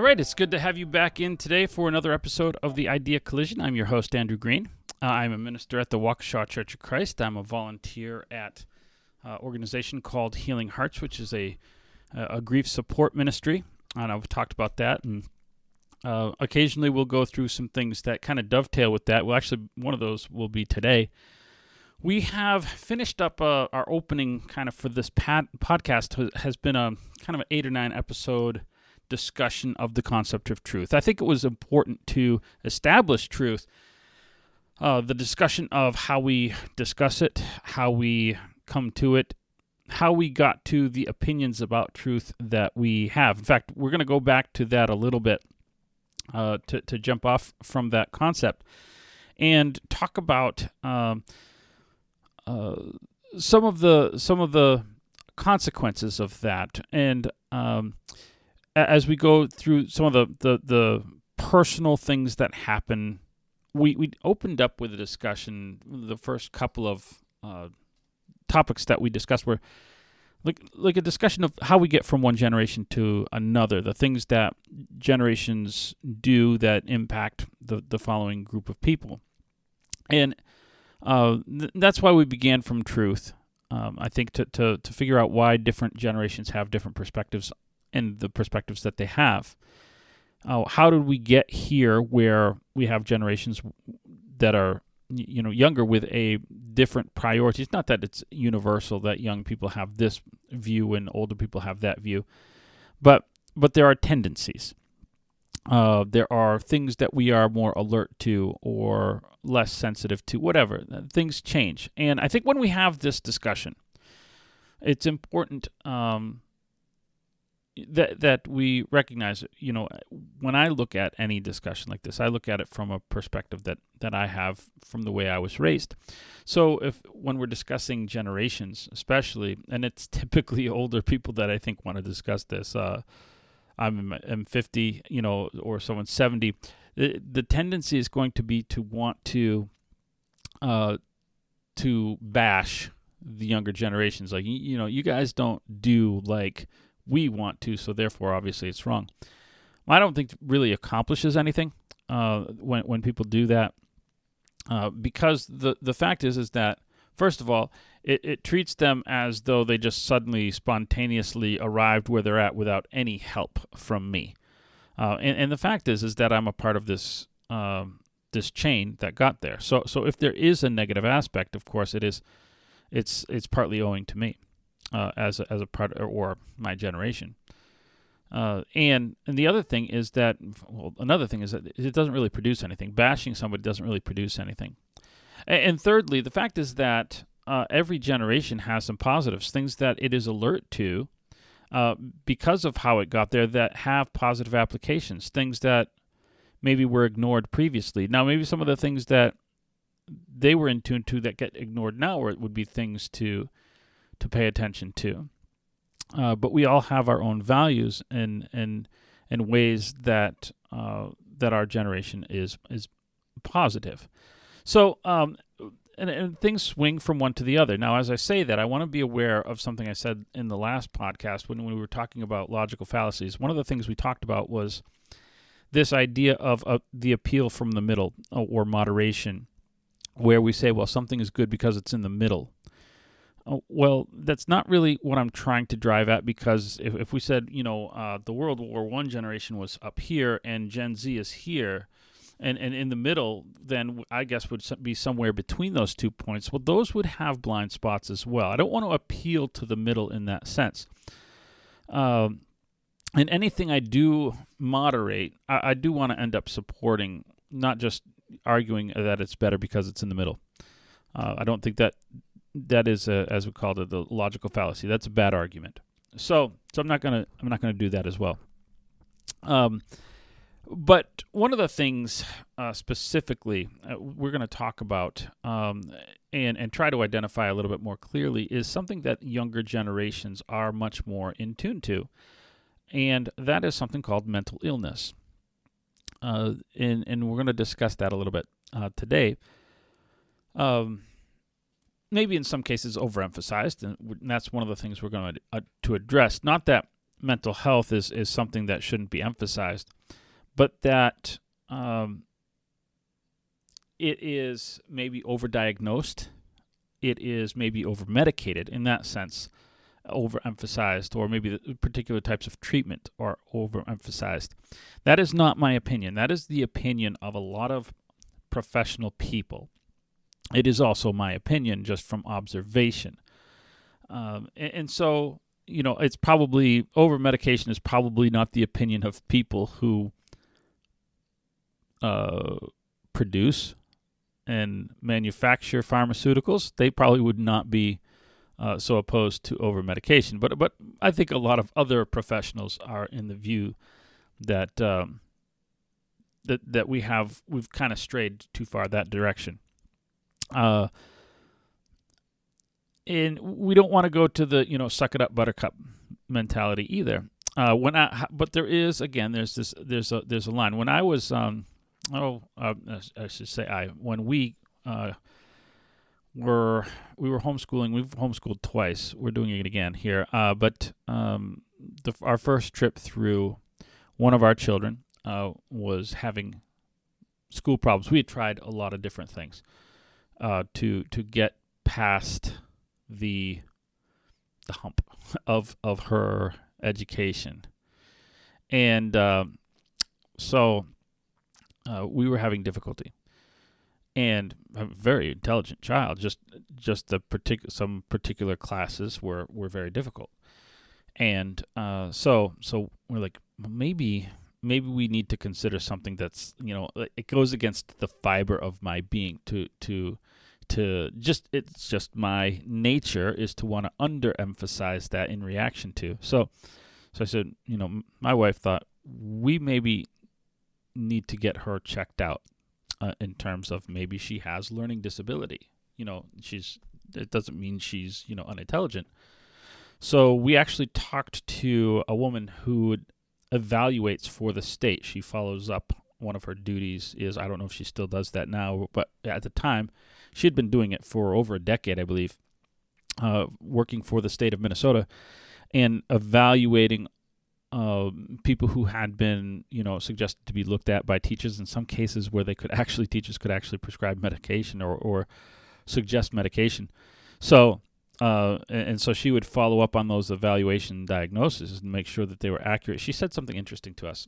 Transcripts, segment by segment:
right, it's good to have you back in today for another episode of the Idea Collision. I'm your host, Andrew Green. I'm a minister at the Waukesha Church of Christ. I'm a volunteer at an organization called Healing Hearts, which is a grief support ministry, and I've talked about that, and occasionally we'll go through some things that kind of dovetail with that. Well, actually, one of those will be today. We have finished up our opening kind of for this podcast has been a kind of an 8 or 9 episode discussion of the concept of truth. I think it was important to establish truth, the discussion of how we discuss it, how we come to it, how we got to the opinions about truth that we have. In fact, we're going to go back to that a little bit to jump off from that concept and talk about some of the consequences of that, and as we go through some of the personal things that happen, we opened up with a discussion. The first couple of topics that we discussed were like a discussion of how we get from one generation to another, the things that generations do that impact the following group of people. And that's why we began from truth, I think, to figure out why different generations have different perspectives and the perspectives that they have. How did we get here where we have generations that are younger with a different priorities? Not that it's universal that young people have this view and older people have that view, but there are tendencies. There are things that we are more alert to or less sensitive to, whatever. Things change. And I think when we have this discussion, it's important that we recognize, when I look at any discussion like this, I look at it from a perspective that I have from the way I was raised. So when we're discussing generations, especially, and it's typically older people that I think want to discuss this, I'm 50, or someone's 70. The tendency is going to be to want to bash the younger generations. Like, you guys don't do like we want to, so therefore, obviously, it's wrong. I don't think it really accomplishes anything when people do that, because the fact is that, first of all, it treats them as though they just suddenly, spontaneously arrived where they're at without any help from me. And the fact is that I'm a part of this this chain that got there. So if there is a negative aspect, of course, it's partly owing to me as a part or my generation. And the other thing is that, another thing is that it doesn't really produce anything. Bashing somebody doesn't really produce anything. And thirdly, the fact is that every generation has some positives, things that it is alert to because of how it got there that have positive applications, things that maybe were ignored previously. Now, maybe some of the things that they were in tune to that get ignored now would be things to pay attention to. But we all have our own values and ways that our generation is positive. So, and things swing from one to the other. Now, as I say that, I want to be aware of something I said in the last podcast when we were talking about logical fallacies. One of the things we talked about was this idea of the appeal from the middle, or moderation, where we say, well, something is good because it's in the middle. Well, that's not really what I'm trying to drive at, because if we said, the World War I generation was up here and Gen Z is here, and in the middle, then I guess would be somewhere between those 2 points. Well, those would have blind spots as well. I don't want to appeal to the middle in that sense. And anything I do moderate, I do want to end up supporting, not just arguing that it's better because it's in the middle. I don't think that is, as we called it, the logical fallacy. That's a bad argument. So I'm not gonna do that as well. But one of the things specifically we're going to talk about and try to identify a little bit more clearly is something that younger generations are much more in tune to, and that is something called mental illness. And we're going to discuss that a little bit today. Maybe in some cases overemphasized, and that's one of the things we're going to address. Not that mental health is something that shouldn't be emphasized, but that it is maybe overdiagnosed. It is maybe overmedicated in that sense, overemphasized, or maybe the particular types of treatment are overemphasized. That is not my opinion. That is the opinion of a lot of professional people. It is also my opinion just from observation. And so, it's probably, over-medication is probably not the opinion of people who produce and manufacture pharmaceuticals. They probably would not be so opposed to over-medication. But I think a lot of other professionals are in the view that that we've kind of strayed too far that direction. And we don't want to go to the suck it up buttercup mentality either. But there is, again, there's a line. When I was I should say when we were homeschooling. We've homeschooled twice. We're doing it again here. But our first trip through, one of our children was having school problems. We had tried a lot of different things to get past the hump of her education, and so we were having difficulty. And a very intelligent child, just some particular classes were very difficult, and so we're like, maybe we need to consider something that's it goes against the fiber of my being to it's just my nature is to want to underemphasize that in reaction to. So I said, my wife thought we maybe need to get her checked out. In terms of maybe she has learning disability. It doesn't mean she's, unintelligent. So we actually talked to a woman who evaluates for the state. She follows up. One of her duties is, I don't know if she still does that now, but at the time, she had been doing it for over a decade, I believe, working for the state of Minnesota and evaluating people who had been, suggested to be looked at by teachers in some cases where teachers could actually prescribe medication or suggest medication. So, and so she would follow up on those evaluation diagnoses and make sure that they were accurate. She said something interesting to us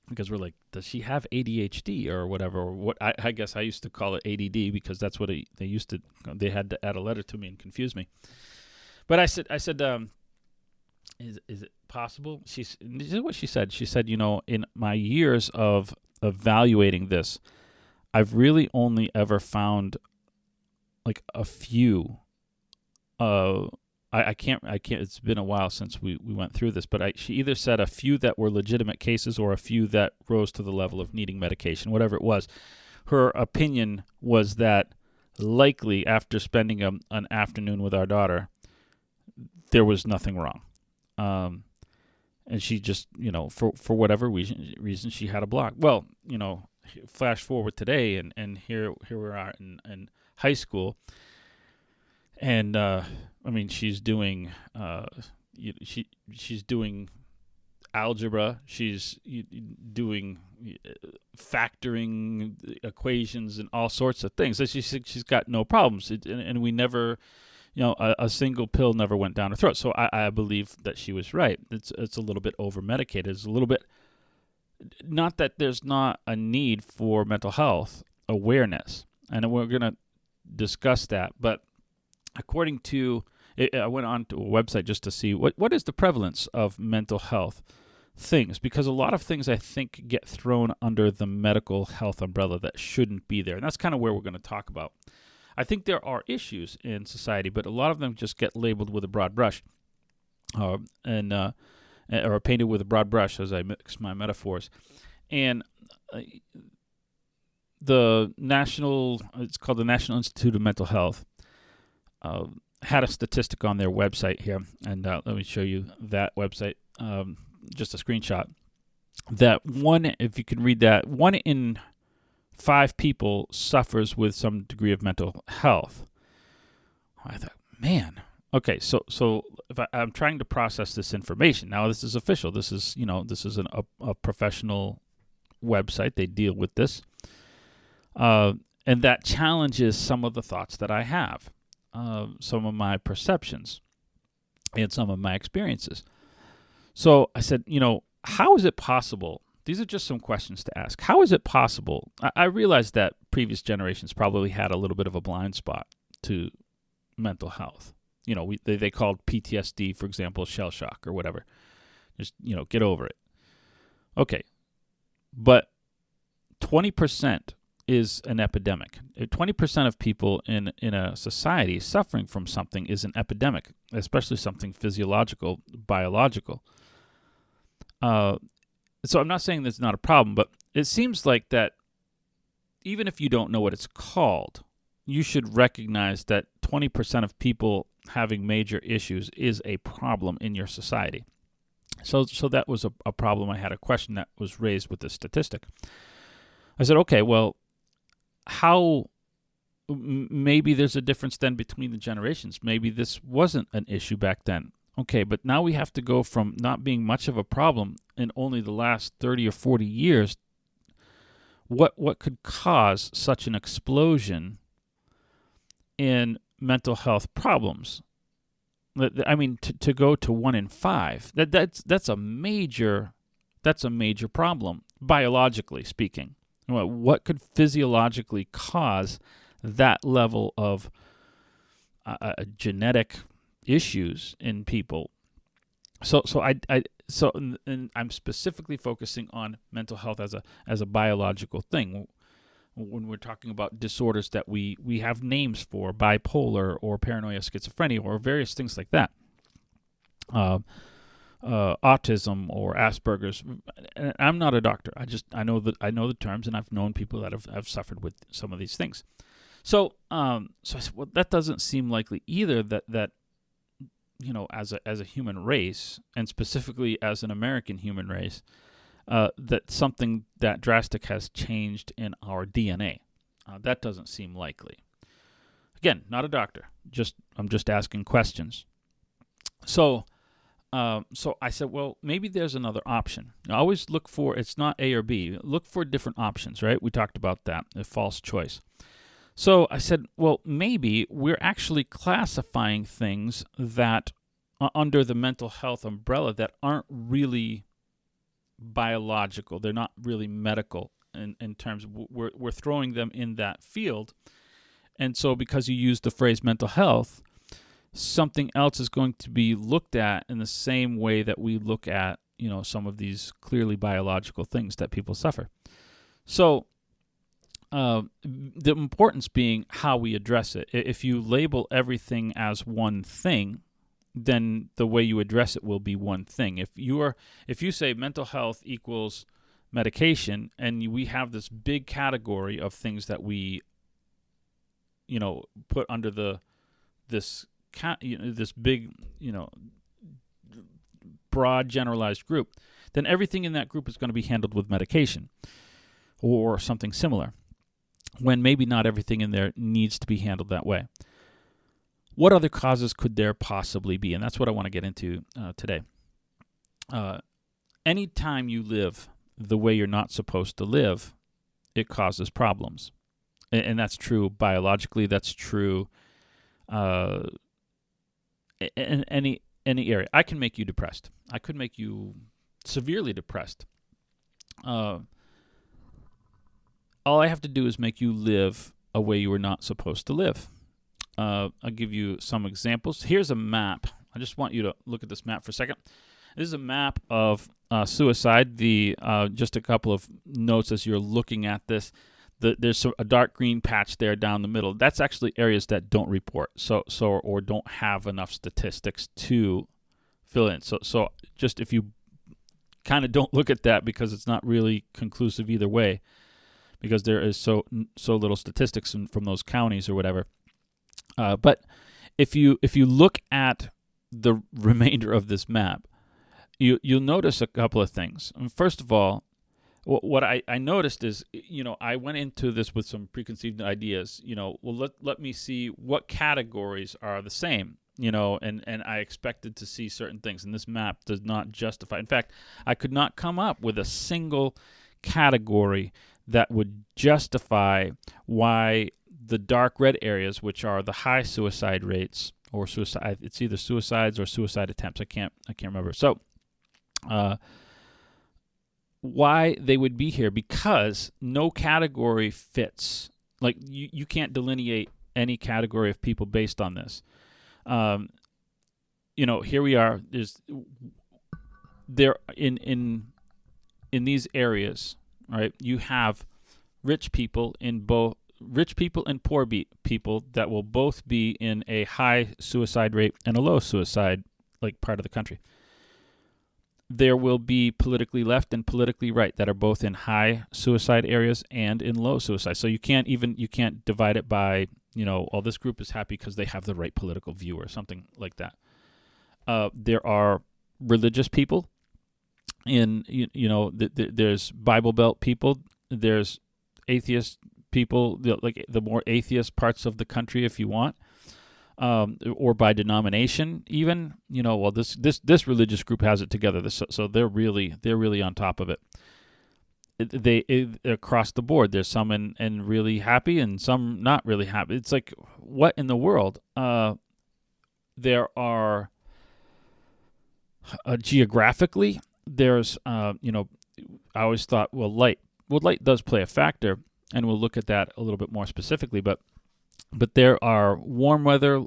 because we're like, does she have ADHD or whatever? Or what? I guess I used to call it A.D.D. because that's what they had to add a letter to me and confuse me. But I said, is it possible? This is what she said. She said, in my years of evaluating this, I've really only ever found like a few. I can't. It's been a while since we went through this, but she either said a few that were legitimate cases or a few that rose to the level of needing medication, whatever it was. Her opinion was that likely after spending an afternoon with our daughter, there was nothing wrong. And she just, for whatever reason, she had a block. Well, flash forward today, and here we are in high school, and she's doing she's doing algebra, she's doing factoring equations and all sorts of things. So she's got no problems, and we never. A single pill never went down her throat. So I believe that she was right. It's a little bit over-medicated. It's a little bit, not that there's not a need for mental health awareness. And we're going to discuss that. But according to, I went on to a website just to see what is the prevalence of mental health things. Because a lot of things I think get thrown under the medical health umbrella that shouldn't be there. And that's kind of where we're going to talk about. I think there are issues in society, but a lot of them just get labeled with a broad brush, or painted with a broad brush, as I mix my metaphors. And it's called the National Institute of Mental Health, had a statistic on their website here, and let me show you that website, just a screenshot. That if you can read that, 1 in 5 people suffers with some degree of mental health. I thought, man, Okay, so if I'm trying to process this information now, this is official. This is a professional website. They deal with this, and that challenges some of the thoughts that I have, some of my perceptions, and some of my experiences. So I said, how is it possible? These are just some questions to ask. How is it possible? I realized that previous generations probably had a little bit of a blind spot to mental health. They called PTSD, for example, shell shock or whatever. Just, get over it. Okay. But 20% is an epidemic. 20% of people in a society suffering from something is an epidemic, especially something physiological, biological. So I'm not saying that's not a problem, but it seems like that even if you don't know what it's called, you should recognize that 20% of people having major issues is a problem in your society. So that was a problem. I had a question that was raised with this statistic. I said, okay, well, how maybe there's a difference then between the generations. Maybe this wasn't an issue back then. Okay, but now we have to go from not being much of a problem in only the last 30 or 40 years. What could cause such an explosion in mental health problems? I mean, to go to 1 in 5, that's a major problem, biologically speaking. What could physiologically cause that level of genetic issues in people? So I'm specifically focusing on mental health as a biological thing. When we're talking about disorders that we have names for, bipolar or paranoia, schizophrenia, or various things like that, autism or Asperger's. And I'm not a doctor. I know the terms, and I've known people that have suffered with some of these things. So I said, well, that doesn't seem likely either. That as a human race, and specifically as an American human race, that something that drastic has changed in our DNA. That doesn't seem likely. Again, not a doctor. I'm just asking questions. So I said, well, maybe there's another option. I always look for, it's not A or B. Look for different options, right? We talked about that, a false choice. So I said, well, maybe we're actually classifying things that under the mental health umbrella that aren't really biological. They're not really medical in terms of we're throwing them in that field. And so because you use the phrase mental health, something else is going to be looked at in the same way that we look at, some of these clearly biological things that people suffer. So the importance being how we address it. If you label everything as one thing, then the way you address it will be one thing. If you say mental health equals medication, and we have this big category of things that we, put under this big, broad generalized group, then everything in that group is going to be handled with medication or something similar, when maybe not everything in there needs to be handled that way. What other causes could there possibly be? And that's what I want to get into today. Anytime you live the way you're not supposed to live, it causes problems. And that's true biologically. That's true in any area. I can make you depressed. I could make you severely depressed. All I have to do is make you live a way you were not supposed to live. I'll give you some examples. Here's a map. I just want you to look at this map for a second. This is a map of suicide. Just a couple of notes as you're looking at this. There's a dark green patch there down the middle. That's actually areas that don't report, or don't have enough statistics to fill in. So just if you kind of don't look at that, because it's not really conclusive either way, because there is so little statistics from those counties or whatever. But if you look at the remainder of this map, you'll notice a couple of things. First of all, what I noticed is, I went into this with some preconceived ideas. Let me see what categories are the same. and I expected to see certain things, and this map does not justify. In fact, I could not come up with a single category that would justify why the dark red areas, which are the high suicide rates or suicide, it's either suicides or suicide attempts. I can't remember. So, why they would be here? Because no category fits. Like you can't delineate any category of people based on this. Here we are. There in these areas, right? You have rich people and poor people that will both be in a high suicide rate and a low suicide part of the country. There will be politically left and politically right that are both in high suicide areas and in low suicide. So you can't divide it by, this group is happy because they have the right political view or something like that. There are religious people there's Bible Belt people, there's atheist people, the more atheist parts of the country if you want. Or by denomination, even this religious group has it together, so they're really on top of it. They across the board, there's some and really happy and some not really happy. It's like, what in the world? There are geographically, there's I always thought, light does play a factor, and we'll look at that a little bit more specifically, but there are warm weather,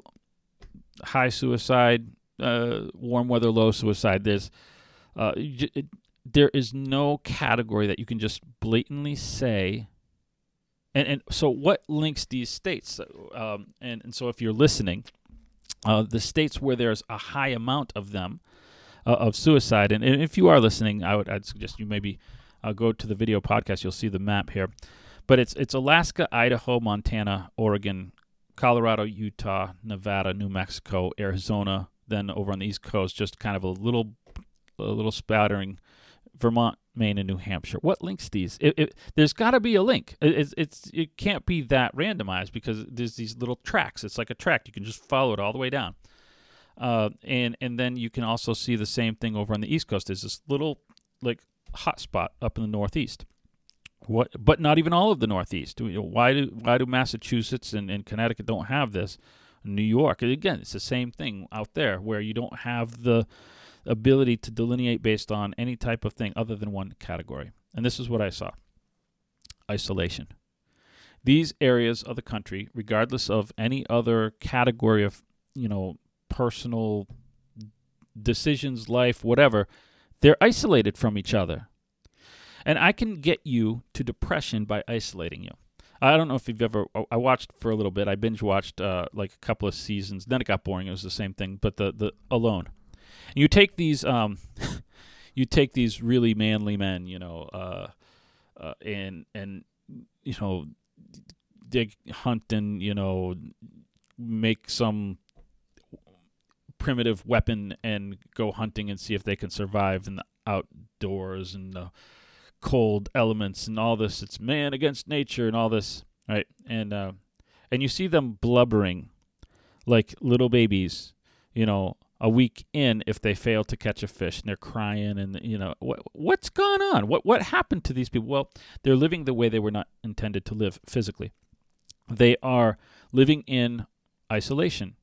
high suicide, warm weather, low suicide. There is no category that you can just blatantly say. And so what links these states? And so if you're listening, the states where there's a high amount of them, of suicide, and if you are listening, I'd suggest you maybe go to the video podcast. You'll see the map here. But it's Alaska, Idaho, Montana, Oregon, Colorado, Utah, Nevada, New Mexico, Arizona, then over on the East Coast, just kind of a little spattering, Vermont, Maine, and New Hampshire. What links these? There's got to be a link. It can't be that randomized because there's these little tracks. It's like a track. You can just follow it all the way down. And then you can also see the same thing over on the East Coast. There's this little hot spot up in the Northeast. But not even all of the Northeast. Why do Massachusetts and Connecticut don't have this? New York, again, it's the same thing out there where you don't have the ability to delineate based on any type of thing other than one category. And this is what I saw: isolation. These areas of the country, regardless of any other category of personal decisions, life, whatever, they're isolated from each other. And I can get you to depression by isolating you. I don't know if you've ever. I watched for a little bit. I binge watched a couple of seasons. Then it got boring. It was the same thing, but the Alone. And you take these, really manly men, and they hunt and make some primitive weapon and go hunting and see if they can survive in the outdoors and the cold elements and all this. It's man against nature and all this, right? And you see them blubbering like little babies, a week in if they fail to catch a fish, and they're crying, and what's gone on? What happened to these people? Well, they're living the way they were not intended to live physically. They are living in isolation.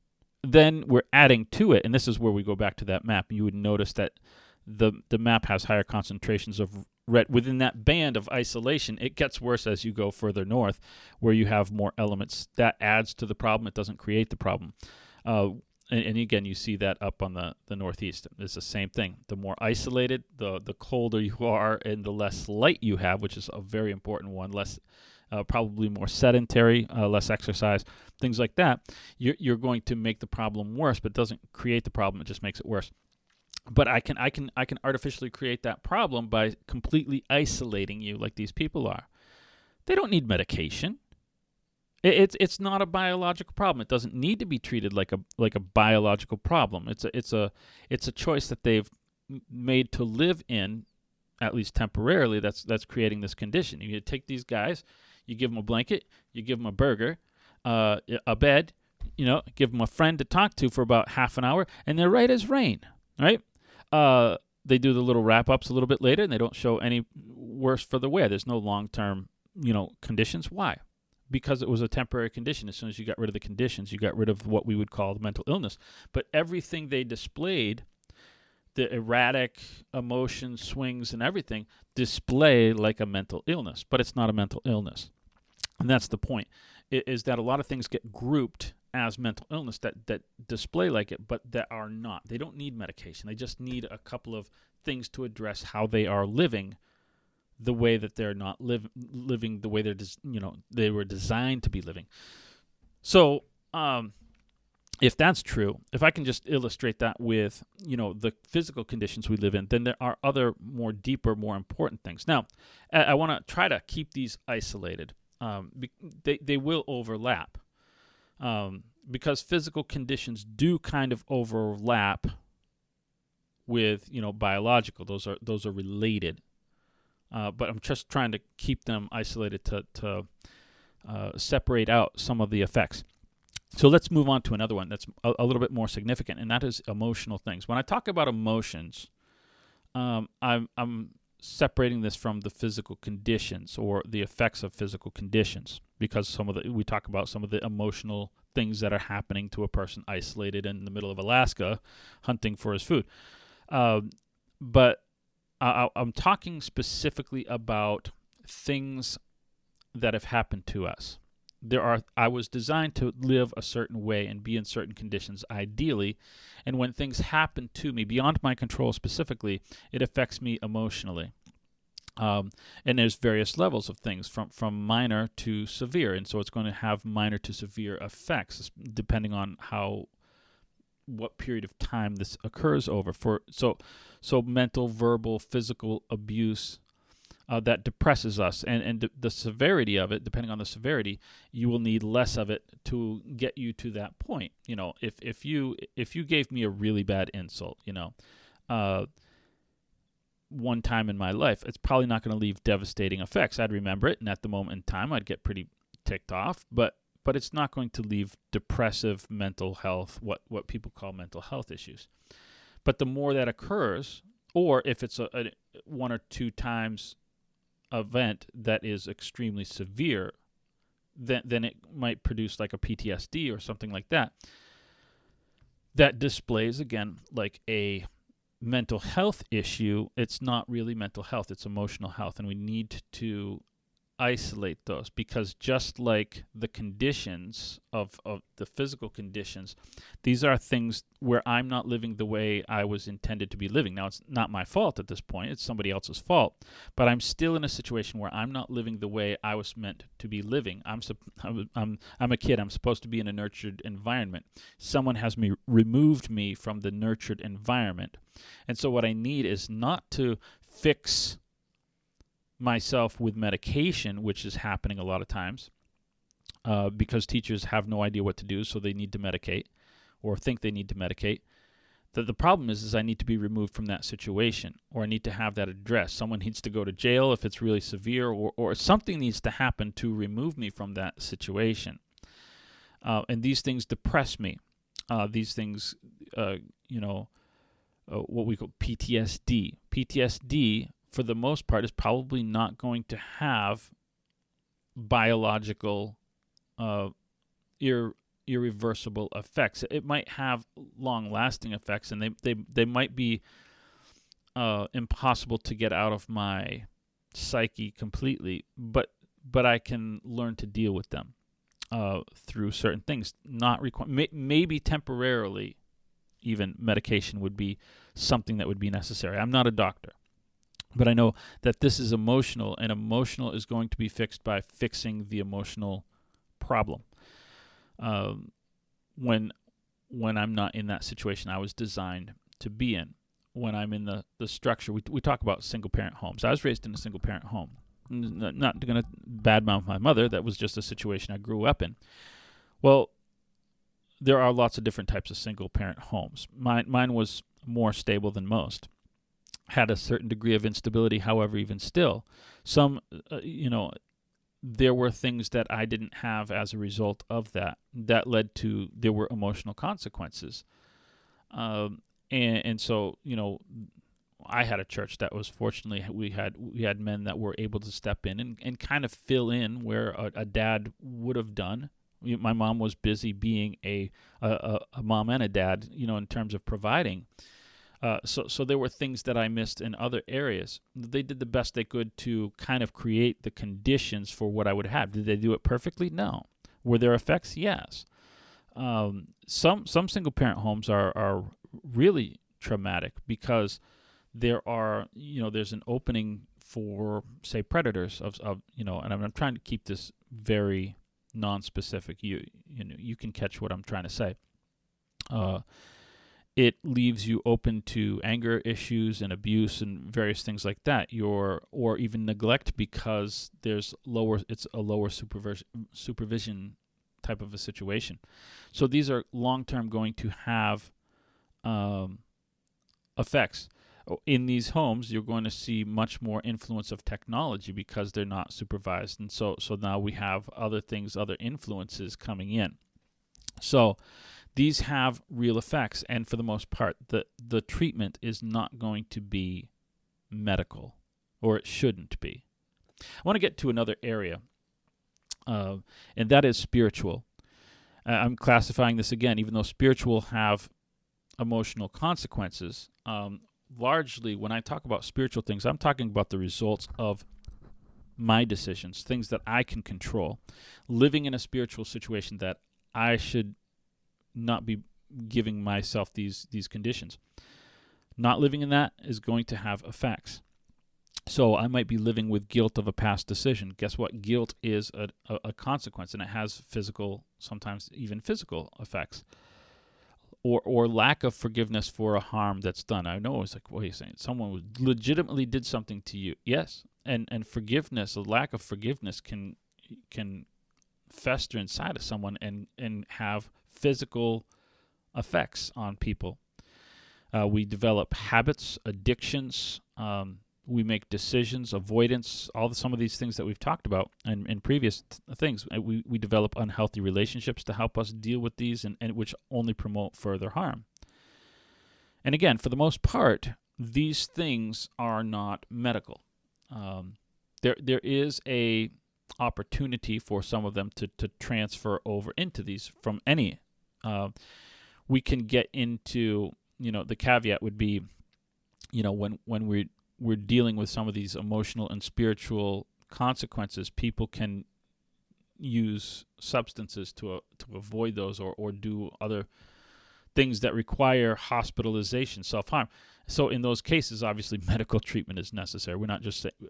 Then we're adding to it, and this is where we go back to that map. You would notice that the map has higher concentrations of red within that band of isolation. It gets worse as you go further north, where you have more elements. That adds to the problem. It doesn't create the problem. And again, you see that up on the Northeast. It's the same thing. The more isolated, the colder you are, and the less light you have, which is a very important one. Less, probably more sedentary, less exercise, things like that. You're going to make the problem worse, but it doesn't create the problem. It just makes it worse. But I can artificially create that problem by completely isolating you like these people are. They don't need medication. It's not a biological problem. It doesn't need to be treated like a biological problem. It's a choice that they've made to live in, at least temporarily. That's creating this condition. You take these guys, you give them a blanket, you give them a burger, a bed, give them a friend to talk to for about half an hour, and they're right as rain, right? They do the little wrap-ups a little bit later, and they don't show any worse for the wear. There's no long-term, conditions. Why? Because it was a temporary condition. As soon as you got rid of the conditions, you got rid of what we would call the mental illness. But everything they displayed, the erratic emotions, swings, and everything, display like a mental illness. But it's not a mental illness. And that's the point, is that a lot of things get grouped as mental illness that display like it, but that are not. They don't need medication. They just need a couple of things to address how they are living the way that they're not living the way they were designed to be living. So if that's true, if I can just illustrate that with the physical conditions we live in, then there are other more deeper, more important things. Now, I want to try to keep these isolated. They will overlap because physical conditions do kind of overlap with biological. Those are related. But I'm just trying to keep them isolated to separate out some of the effects. So let's move on to another one that's a little bit more significant, and that is emotional things. When I talk about emotions, I'm separating this from the physical conditions or the effects of physical conditions, because we talk about some of the emotional things that are happening to a person isolated in the middle of Alaska hunting for his food. But I'm talking specifically about things that have happened to us. I was designed to live a certain way and be in certain conditions, ideally, and when things happen to me beyond my control specifically, it affects me emotionally. And there's various levels of things, from minor to severe, and so it's going to have minor to severe effects depending on what period of time this occurs over. So mental, verbal, physical abuse that depresses us, and the severity of it, depending on the severity, you will need less of it to get you to that point. If you gave me a really bad insult, one time in my life, it's probably not going to leave devastating effects. I'd remember it, and at the moment in time, I'd get pretty ticked off, but it's not going to leave depressive mental health, what people call mental health issues. But the more that occurs, or if it's a one or two times event that is extremely severe, then it might produce like a PTSD or something like that. That displays, again, like a mental health issue. It's not really mental health, it's emotional health, and we need to isolate those, because just like the conditions of the physical conditions, these are things where I'm not living the way I was intended to be living. Now, it's not my fault at this point, it's somebody else's fault, but I'm still in a situation where I'm not living the way I was meant to be living. I'm a kid, I'm supposed to be in a nurtured environment. Someone has removed me from the nurtured environment, and so what I need is not to fix myself with medication, which is happening a lot of times because teachers have no idea what to do, so they need to medicate or think they need to medicate. The problem is I need to be removed from that situation, or I need to have that addressed. Someone needs to go to jail if it's really severe, or something needs to happen to remove me from that situation. And these things depress me. These things, what we call PTSD. PTSD, for the most part, is probably not going to have biological irreversible effects. It might have long-lasting effects, and they might be impossible to get out of my psyche completely, but I can learn to deal with them through certain things. Maybe temporarily, even medication would be something that would be necessary. I'm not a doctor, but I know that this is emotional, and emotional is going to be fixed by fixing the emotional problem. When I'm not in that situation I was designed to be in, when I'm in the structure, we talk about single-parent homes. I was raised in a single-parent home. Not going to badmouth my mother. That was just a situation I grew up in. Well, there are lots of different types of single-parent homes. Mine was more stable than most. Had a certain degree of instability, however, even still. Some, there were things that I didn't have as a result of that. That led to there were emotional consequences. And so, I had a church that was fortunately we had men that were able to step in and kind of fill in where a dad would have done. My mom was busy being a mom and a dad, in terms of providing. So there were things that I missed in other areas. They did the best they could to kind of create the conditions for what I would have. Did they do it perfectly? No. Were there effects? Yes. Some single parent homes are really traumatic because there's an opening for, say, predators and I'm trying to keep this very non-specific. You can catch what I'm trying to say. It leaves you open to anger issues and abuse and various things like that. Or even neglect because it's a lower supervision type of a situation. So these are long-term going to have effects. In these homes, you're going to see much more influence of technology because they're not supervised. And so now we have other things, other influences coming in. So these have real effects, and for the most part, the treatment is not going to be medical, or it shouldn't be. I want to get to another area, and that is spiritual. I'm classifying this again, even though spiritual have emotional consequences. Largely, when I talk about spiritual things, I'm talking about the results of my decisions, things that I can control. Living in a spiritual situation that I should not be giving myself these conditions. Not living in that is going to have effects. So I might be living with guilt of a past decision. Guess what? Guilt is a consequence, and it has physical, sometimes even physical effects. Or lack of forgiveness for a harm that's done. I know it's like, what are you saying? Someone legitimately did something to you. Yes, and forgiveness, a lack of forgiveness can fester inside of someone and have physical effects on people. We develop habits, addictions. We make decisions, avoidance, some of these things that we've talked about in previous things. We develop unhealthy relationships to help us deal with these, and which only promote further harm. And again, for the most part, these things are not medical. There is a opportunity for some of them to transfer over into these from any. We can get into, the caveat would be, when we're dealing with some of these emotional and spiritual consequences, people can use substances to avoid those or do other things that require hospitalization, self-harm. So in those cases, obviously, medical treatment is necessary.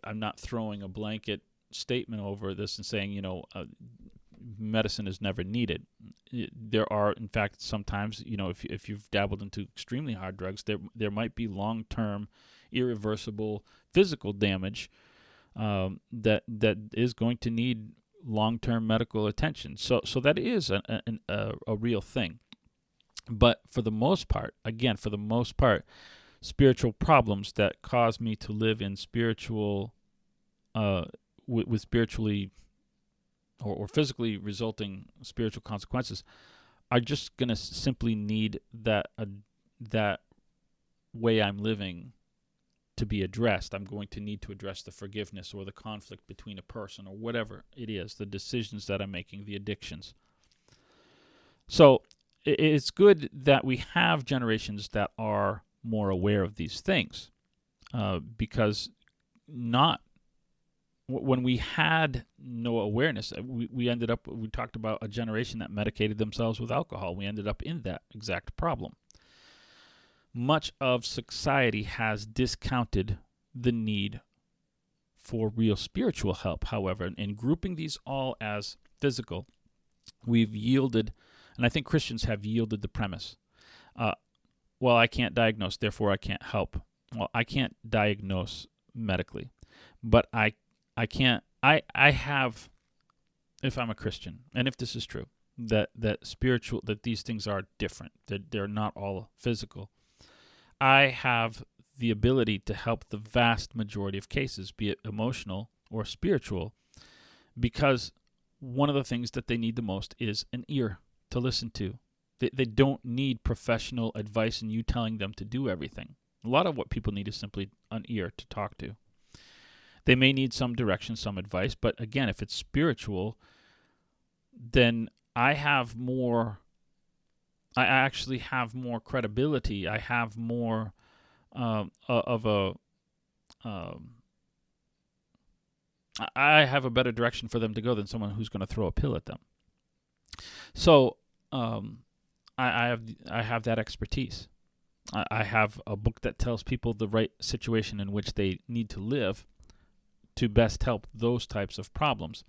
I'm not throwing a blanket statement over this and saying, medicine is never needed. There are, in fact, sometimes, if you've dabbled into extremely hard drugs, there might be long-term, irreversible physical damage that is going to need long-term medical attention. So that is a real thing. But for the most part, spiritual problems that cause me to live in spiritual, with spiritually or physically resulting spiritual consequences, are just going to simply need that way I'm living to be addressed. I'm going to need to address the forgiveness or the conflict between a person or whatever it is, the decisions that I'm making, the addictions. So it's good that we have generations that are more aware of these things, because when we had no awareness, we talked about a generation that medicated themselves with alcohol. We ended up in that exact problem. Much of society has discounted the need for real spiritual help. However, in grouping these all as physical, we've yielded, and I think Christians have yielded the premise, well, I can't diagnose, therefore I can't help. Well, I can't diagnose medically, but I have, if I'm a Christian, and if this is true, that these things are different, that they're not all physical, I have the ability to help the vast majority of cases, be it emotional or spiritual, because one of the things that they need the most is an ear to listen to. They don't need professional advice and you telling them to do everything. A lot of what people need is simply an ear to talk to. They may need some direction, some advice, but again, if it's spiritual, then I actually have more credibility. I have more I have a better direction for them to go than someone who's going to throw a pill at them. So I have that expertise. I have a book that tells people the right situation in which they need to live to best help those types of problems.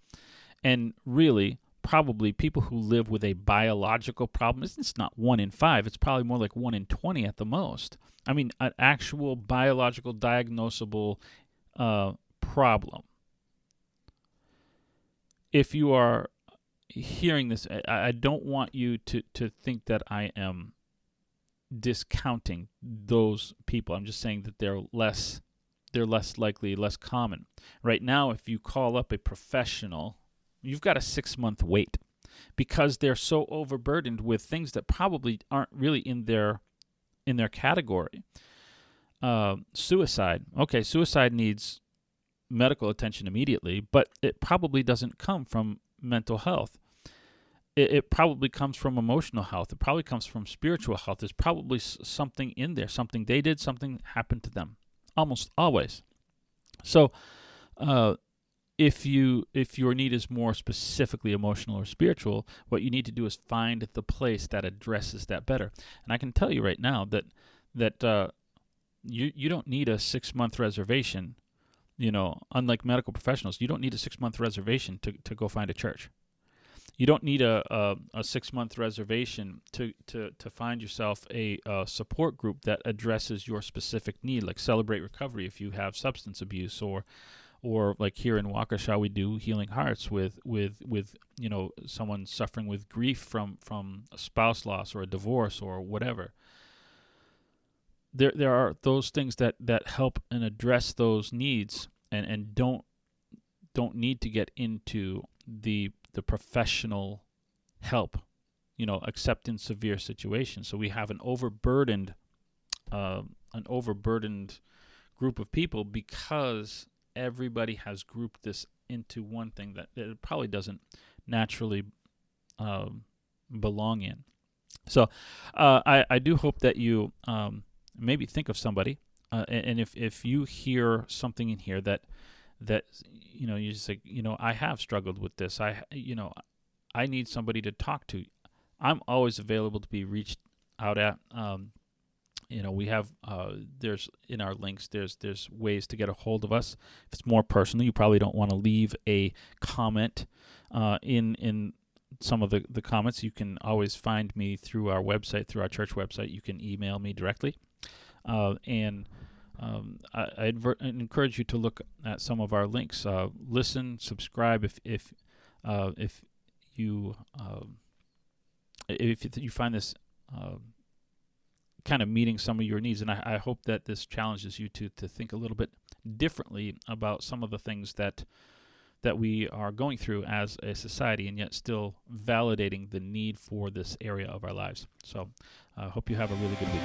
And really, probably people who live with a biological problem, it's not 1 in 5, it's probably more like 1 in 20 at the most. I mean, an actual biological diagnosable problem. If you are hearing this, I don't want you to think that I am discounting those people. I'm just saying that they're less likely, less common. Right now, if you call up a professional, you've got a 6-month wait because they're so overburdened with things that probably aren't really in their category. Suicide. Okay, suicide needs medical attention immediately, but it probably doesn't come from mental health. It probably comes from emotional health. It probably comes from spiritual health. There's probably something in there, something they did, something happened to them. Almost always. So, if your need is more specifically emotional or spiritual, what you need to do is find the place that addresses that better. And I can tell you right now that you don't need a 6-month reservation. Unlike medical professionals, you don't need a 6-month reservation to go find a church. You don't need a 6-month reservation to find yourself a support group that addresses your specific need, like Celebrate Recovery if you have substance abuse, or like here in Waukesha we do Healing Hearts with someone suffering with grief from a spouse loss or a divorce or whatever. There are those things that help and address those needs and don't need to get into the professional help, except in severe situations. So we have an overburdened group of people because everybody has grouped this into one thing that it probably doesn't naturally belong in. So I do hope that you maybe think of somebody, and if you hear something in here that you just say, I have struggled with this. I need somebody to talk to. I'm always available to be reached out at. We have there's in our links. There's ways to get a hold of us. If it's more personal, you probably don't want to leave a comment in some of the comments. You can always find me through our website, through our church website. You can email me directly, I encourage you to look at some of our links. Listen, subscribe if you find this kind of meeting some of your needs, and I hope that this challenges you to think a little bit differently about some of the things that we are going through as a society, and yet still validating the need for this area of our lives. So I hope you have a really good week.